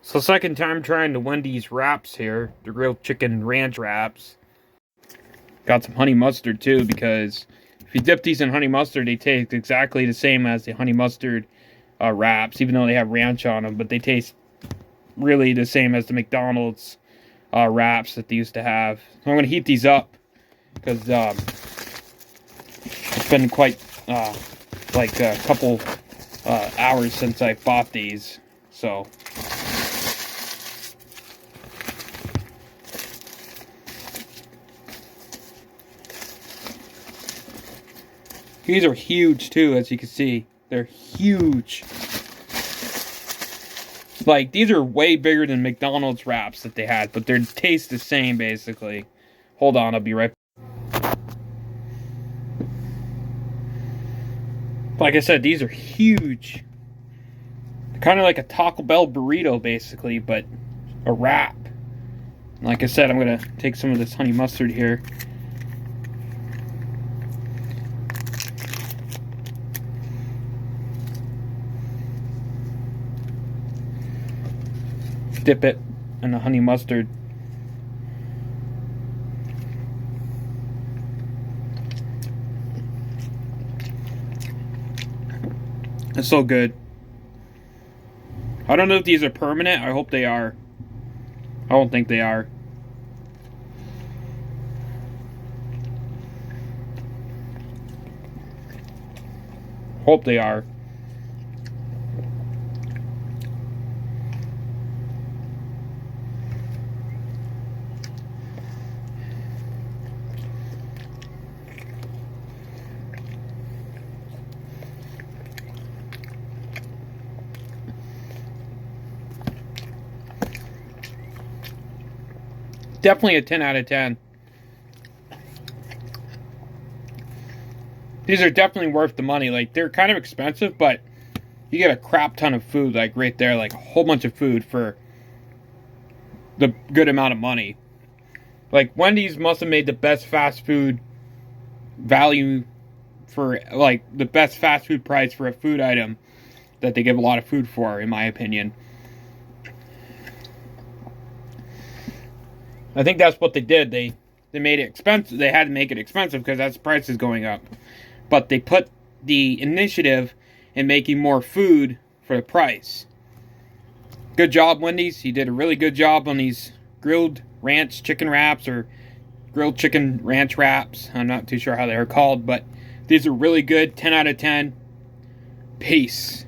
So second time trying the Wendy's wraps here, the grilled chicken ranch wraps. Got some honey mustard too, because if you dip these in honey mustard, they taste exactly the same as the honey mustard wraps, even though they have ranch on them, but they taste really the same as the McDonald's wraps that they used to have. So I'm going to heat these up, because it's been quite like a couple hours since I bought these, so... These are huge too, as you can see. They're huge. Like, these are way bigger than McDonald's wraps that they had, but they taste the same, basically. Hold on, I'll be right back. Like I said, these are huge. Kind of like a Taco Bell burrito, basically, but a wrap. Like I said, I'm going to take some of this honey mustard here. Dip it in the honey mustard. It's so good. I don't know if these are permanent. I hope they are. I don't think they are. Hope they are. Definitely a 10 out of 10. These are definitely worth the money. Like, they're kind of expensive, but you get a crap ton of food, like right there, like a whole bunch of food for the good amount of money. Like, Wendy's must have made the best fast food value for, like, the best fast food price for a food item that they give a lot of food for, in my opinion. I think that's what they did. They made it expensive. They had to make it expensive because that's price is going up. But they put the initiative in making more food for the price. Good job, Wendy's. You did a really good job on these grilled ranch chicken wraps, or grilled chicken ranch wraps. I'm not too sure how they are called, but these are really good. 10 out of 10. Peace.